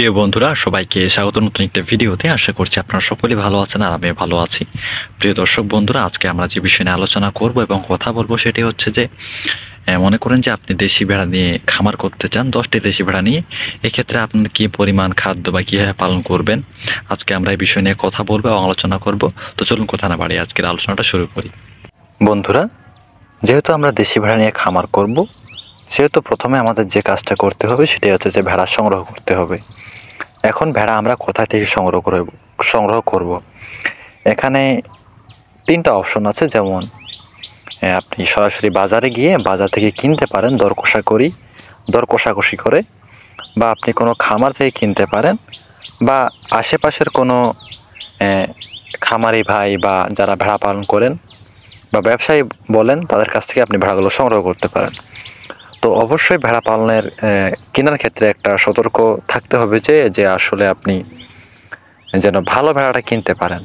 প্রিয় বন্ধুরা, সবাইকে স্বাগত নতুন একটা ভিডিওতে। আশা করছি আপনারা সকলেই ভালো আছেন আর আমি ভালো আছি। প্রিয় দর্শক বন্ধুরা, আজকে আমরা যে বিষয় নিয়ে আলোচনা করব এবং কথা বলবো সেটি হচ্ছে যে মনে করেন যে আপনি দেশি ভেড়া নিয়ে খামার করতে চান, 10টি দেশি ভেড়া নিয়ে। এক্ষেত্রে আপনার কী পরিমাণ খাদ্য বা কীভাবে পালন করবেন, আজকে আমরা এই বিষয় নিয়ে কথা বলবো এবং আলোচনা করব। তো চলুন কথা না বাড়িয়ে আজকের আলোচনাটা শুরু করি। বন্ধুরা, যেহেতু আমরা দেশি ভেড়া নিয়ে খামার করব, সেহেতু প্রথমে আমাদের যে কাজটা করতে হবে সেটি হচ্ছে যে ভেড়া সংগ্রহ করতে হবে। এখন ভেড়া আমরা কোথা থেকে সংগ্রহ করব। এখানে 3টা অপশন আছে। যেমন আপনি সরাসরি বাজারে গিয়ে বাজার থেকে কিনতে পারেন দর কষাকষি করে, বা আপনি কোনো খামার থেকে কিনতে পারেন, বা আশেপাশের কোনো খামারি ভাই বা যারা ভেড়া পালন করেন বা ব্যবসায়ী বলেন, তাদের কাছ থেকে আপনি ভেড়াগুলো সংগ্রহ করতে পারেন। তো অবশ্যই ভেড়া পালনের কেনার ক্ষেত্রে একটা সতর্ক থাকতে হবে যে আসলে আপনি যেন ভালো ভেড়াটা কিনতে পারেন।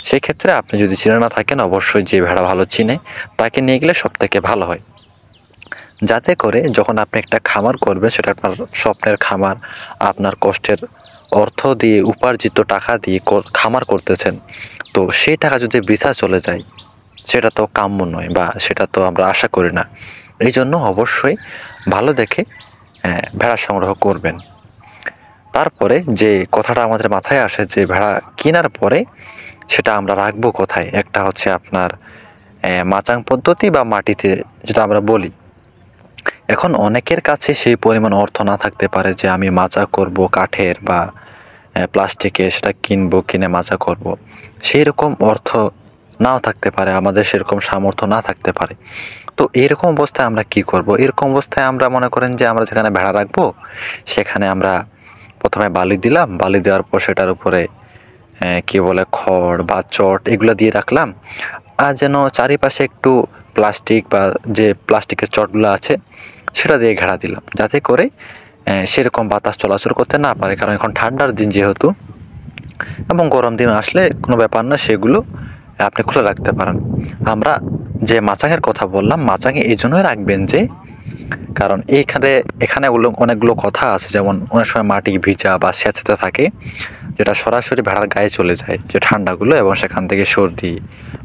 সেই ক্ষেত্রে আপনি যদি চিনে না থাকেন, অবশ্যই যে ভেড়া ভালো চিনে তাকে নিয়ে গেলে সব থেকে ভালো হয়, যাতে করে যখন আপনি একটা খামার করবেন সেটা আপনার স্বপ্নের খামার, আপনার কষ্টের অর্থ দিয়ে উপার্জিত টাকা দিয়ে খামার করতেছেন, তো সেই টাকা যদি বৃথা চলে যায় সেটা তো কাম্য নয়, বা সেটা তো আমরা আশা করি না। এই জন্য অবশ্যই ভালো দেখে ভেড়া সংগ্রহ করবেন। তারপরে যে কথাটা আমাদের মাথায় আসে যে ভেড়া কেনার পরে সেটা আমরা রাখবো কোথায়। একটা হচ্ছে আপনার মাচাং পদ্ধতি বা মাটিতে, যেটা আমরা বলি। এখন অনেকের কাছে সেই পরিমাণ অর্থ না থাকতে পারে যে আমি মাচা করব কাঠের বা প্লাস্টিকে, সেটা কিনে মাচা করব। সেই রকম অর্থ নাও থাকতে পারে, আমাদের সেরকম সামর্থ্য না থাকতে পারে। তো এরকম অবস্থায় আমরা কি করব? এরকম অবস্থায় আমরা মনে করেন যে আমরা যেখানে ভেড়া রাখবো সেখানে আমরা প্রথমে বালি দিলাম, বালি দেওয়ার পর সেটার উপরে কি বলে খড় বা চট এগুলো দিয়ে রাখলাম, আর যেন চারিপাশে একটু প্লাস্টিক বা যে প্লাস্টিকের চটগুলো আছে সেটা দিয়ে ঘেরা দিলাম, যাতে করে সেরকম বাতাস চলাচল করতে না পারে। কারণ এখন ঠান্ডার দিন যেহেতু, এবং গরম দিন আসলে কোনো ব্যাপার না, সেগুলো আপনি খুলে রাখতে পারেন। আমরা যে মাচাঙের কথা বললাম, মাচাঙে এই জন্যই রাখবেন যে কারণ এখানে অনেকগুলো কথা আছে। যেমন অনেক সময় মাটি ভিজা বা স্যাঁতসেঁতে থাকে, যেটা সরাসরি ভেড়ার গায়ে চলে যায় যে ঠান্ডাগুলো, এবং সেখান থেকে সর্দি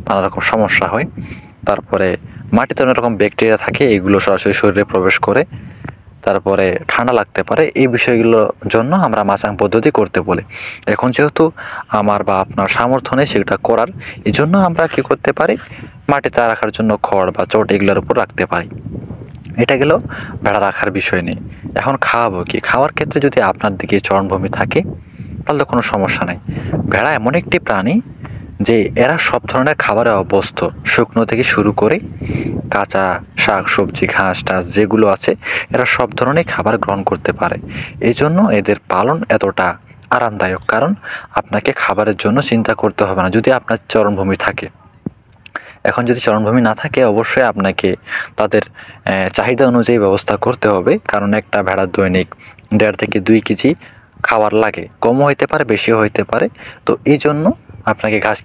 নানা রকম সমস্যা হয়। তারপরে মাটিতে অনেক রকম ব্যাকটেরিয়া থাকে, এগুলো সরাসরি শরীরে প্রবেশ করে, তারপরে ঠান্ডা লাগতে পারে। এই বিষয়গুলোর জন্য আমরা মাচাং পদ্ধতি করতে বলি। এখন যেহেতু আমার বা আপনার সামর্থ্য নেই সেটা করার, এই জন্য আমরা কী করতে পারি, মাটিতে রাখার জন্য খড় বা চট এগুলোর উপর রাখতে পারি। এটা গেল ভেড়া রাখার বিষয় নেই। এখন খাওয়াবো কি? খাওয়ার ক্ষেত্রে যদি আপনার দিকে চরণভূমি থাকে তাহলে কোনো সমস্যা নেই। ভেড়া এমন একটি প্রাণী যে এরা সব ধরনের খাবারে অভ্যস্ত, শুকনো থেকে শুরু করে কাঁচা শাক সবজি ঘাস টাস যেগুলো আছে, এরা সব ধরনের খাবার গ্রহণ করতে পারে। এই জন্য এদের পালন এতটা আরামদায়ক, কারণ আপনাকে খাবারের জন্য চিন্তা করতে হবে না যদি আপনার চরণভূমি থাকে। এখন যদি চরণভূমি না থাকে, অবশ্যই আপনাকে তাদের চাহিদা অনুযায়ী ব্যবস্থা করতে হবে, কারণ একটা ভেড়ার দৈনিক 1.5 থেকে 2 কেজি খাবার লাগে, কমও হইতে পারে বেশিও হইতে পারে। তো এই জন্য আপনাকে ঘাস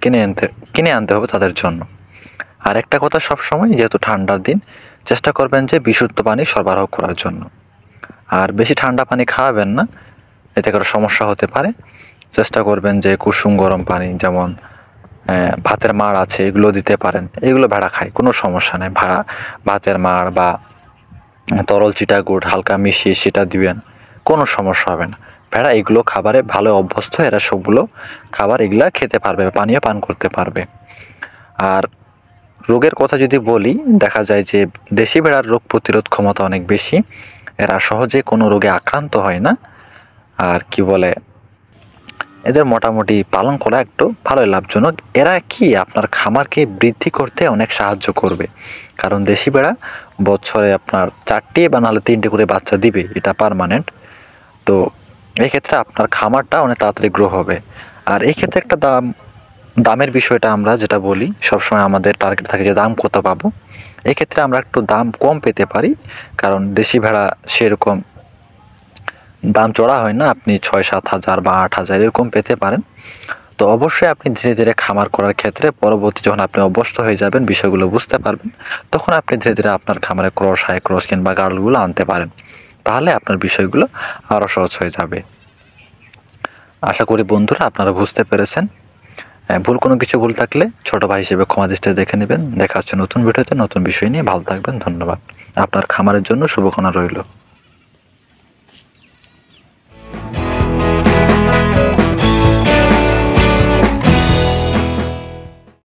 কিনে আনতে হবে তাদের জন্য। আর একটা কথা, সবসময় যেহেতু ঠান্ডার দিন, চেষ্টা করবেন যে বিশুদ্ধ পানি সরবরাহ করার জন্য। আর বেশি ঠান্ডা পানি খাওয়াবেন না, এতে করে সমস্যা হতে পারে। চেষ্টা করবেন যে কুসুম গরম পানি, যেমন ভাতের মাড় আছে, এগুলো দিতে পারেন। এগুলো ভেড়া খায়, কোনো সমস্যা নেই। ভাতের মাড় বা তরল চিটাগুড় হালকা মিশিয়ে সেটা দিবেন, কোনো সমস্যা হবে না। ভেড়া এগুলো খাবারে ভালো অভ্যস্ত, এরা সবগুলো খাবার এগুলা খেতে পারবে, পানীয় পান করতে পারবে। আর রোগের কথা যদি বলি, দেখা যায় যে দেশি ভেড়ার রোগ প্রতিরোধ ক্ষমতা অনেক বেশি, এরা সহজে কোনো রোগে আক্রান্ত হয় না। আর কি বলে, এদের মোটামুটি পালন করা একটু ভালোই লাভজনক। এরা কি আপনার খামারকে বৃদ্ধি করতে অনেক সাহায্য করবে, কারণ দেশি ভেড়া বছরে আপনার 4টি বা নাহলে 3টে করে বাচ্চা দিবে, এটা পার্মানেন্ট। তো এক্ষেত্রে আপনার খামারটা অনেক তাড়াতাড়ি গ্রো হবে। আর এই ক্ষেত্রে একটা দামের বিষয়টা আমরা যেটা বলি, সবসময় আমাদের টার্গেট থাকে যে দাম কত পাবো। এক্ষেত্রে আমরা একটু দাম কম পেতে পারি, কারণ দেশি ভেড়া সেরকম দাম চড়া হয় না। আপনি 6-7 হাজার বা 8 হাজার এরকম পেতে পারেন। তো অবশ্যই আপনি ধীরে ধীরে খামার করার ক্ষেত্রে পরবর্তী যখন আপনি অভ্যস্ত হয়ে যাবেন, বিষয়গুলো বুঝতে পারবেন, তখন আপনি ধীরে ধীরে আপনার খামারে হাই ক্রস কিংবা গার্লগুলো আনতে পারেন। তাহলে আপনার বিষয়গুলো আরও সহজ হয়ে যাবে। আশা করি বন্ধুরা আপনারা বুঝতে পেরেছেন। ভুল কোনো কিছু ভুল থাকলে ছোট ভাই হিসেবে ক্ষমা দৃষ্টিতে দেখে নেবেন। দেখা হচ্ছে নতুন ভিডিওতে নতুন বিষয় নিয়ে। ভালো থাকবেন, ধন্যবাদ। আপনার খামারের জন্য শুভকামনা রইল।